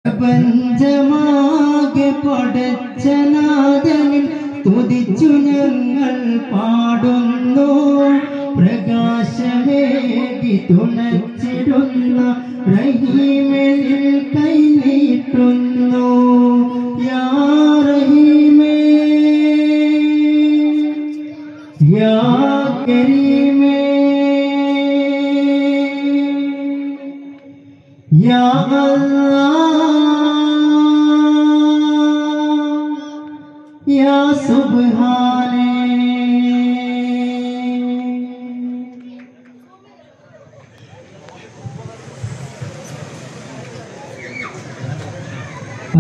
പഞ്ചമാകെ പടച്ചനാഥനിൽ തുതിച്ചു ഞങ്ങൾ പാടുന്നു. പ്രകാശമേകി തുണച്ചിടുന്ന റഹീമിൽ കൈനീട്ടുന്നു. യാ റഹീമേ യാ കരീമേ യാ या सुब्हाने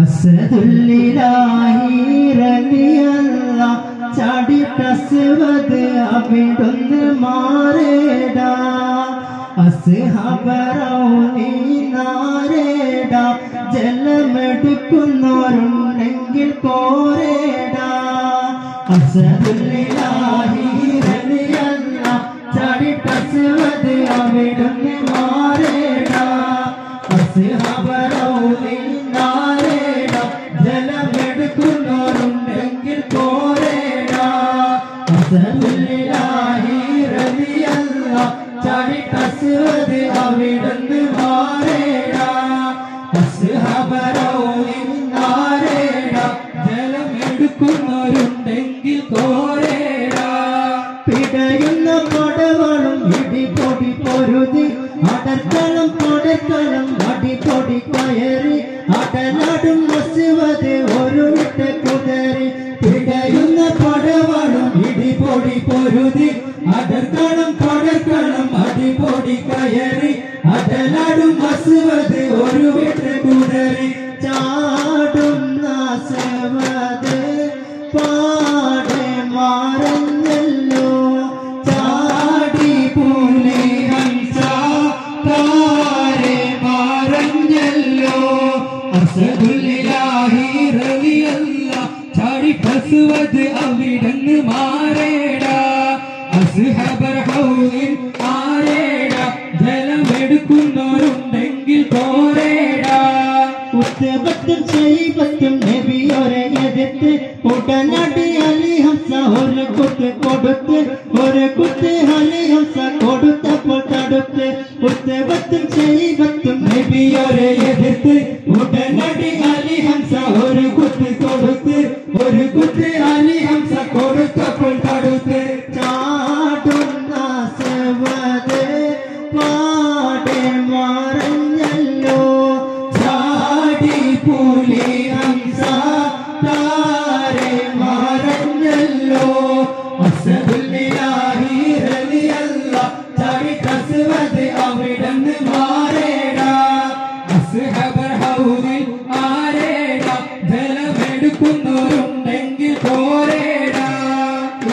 असदुल्लिलाही റളിയല്ലാ ചാടി തസ്വദ് അവിടുന്ന് മാറേടാ. അസ്ഹാബറൗനി നാരേടാ. ജലമെടുക്കുന്നവരുണ്ടെങ്കിൽ കോരേടാ. അസ്ഹദുല്ലില്ലാഹി റളിയല്ലാ ചാടി തസ്വദ് അവിടുന്ന് മാറേടാ. അസ്ഹാബറൗനി നാരേടാ. ജലമെടുക്കുന്നവരുണ്ടെങ്കിൽ കോരേടാ. അസ്ഹദുല്ലില്ലാഹി റളിയല്ലാ ചാടി തസ്വദ് അവിടുന്ന് മാറേടാ. അസ്ഹാബറൗനി നാരേടാ. ജലമെടുക്കുന്നവരുണ്ടെങ്കിൽ കോരേടാ. പിടയുന്ന പടവളും ഇടിപൊടി പൊരുതി അടർക്കളം കൊടക്കളം അടിപൊടി കയറി അടലാടും അസ്വദ് ഒരു വിട്ട കുതറി. പിടയുന്ന പടവളും ഇടിപൊടി പൊരുതി അടർക്കളം കൊടക്കളം അടിപൊടി കയറി അടലാടും അസ്വദ് ഒരു വിട്ട കുതറി. ചാടുന്ന അസ്വദ് പാടെ മാറഞ്ഞല്ലോ. ചാടി പുലി ഹംസ താരെ മാറഞ്ഞല്ലോ. അസ്ഹദുല്ലില്ലാഹി റളിയല്ലാ ചാടി തസ്വദ് അവിടുന്ന് മാറേടാ. അസ്ഹബറൗനി ആരേടാ. ജലമെടുക്കുന്നവരുണ്ടെങ്കിൽ കോരേടാ. ഉത്തബത്തും ശൈബത്തും നബിയോരെ എതിർത്ത് ഉടനടി അലി ഹംസ ഒരു കുത്ത് കൊടുത്ത് ഒരു കുത്ത് അലി ഹംസ കൊടുത്തപ്പോൾ തടുത്ത്. ഉത്തബത്തും ശൈബത്തും നബിയോരെ എതിർത്ത് ഉടനടി അലി ഹംസ ഒരു കുത്ത് കൊടുത്ത് ഒരു കുത്ത് അലി ഹംസ കൊടുത്തപ്പോൾ തടുത്ത്. ചാടുന്ന അസ്വദ് പാടെ മാറഞ്ഞല്ലോ. ചാടി പുലി ഹംസ താരെ മാറഞ്ഞല്ലോ. അസ്ഹദുല്ലില്ലാഹി റളിയല്ലാ ചാടി തസ്വദ് അവിടുന്ന് മാറേടാ. അസ്ഹബറൗനി ആരേടാ. ജലമെടുക്കുന്നവരുണ്ടെങ്കിൽ കോരേടാ.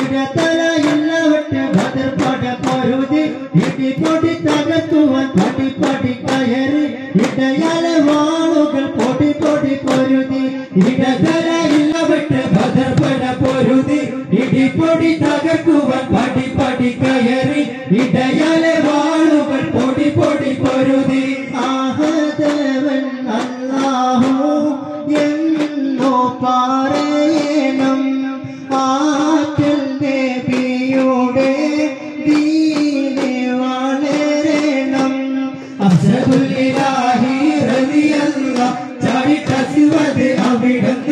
ഇടതലയുള്ളവട്ട് ബദർ പട പൊരുതി ഇടിപൊടി തകർത്തുവാൻ പടി പടി കയറി ഇടയാലെ വാളുകൾ പൊടി പൊടി പൊരുതി. ഇടതലയുള്ളവട്ട് ബദർ പട പൊരുതി ഇടിപൊടി തകർക്കുവാൻ പടി പടി കയറി ഇടയാലെ വാളുകൾ പൊടി പൊടി പൊരുതി. ആഹദേവൻ അല്ലാഹു എന്നോ പറയണം. ആറ്റൽ നബിയുടെ ദീനെ വളരണം. അസ്ഹദുല്ലില്ലാഹി റളിയല്ലാ ചാടി തസ്വദ് അവിടുന്ന്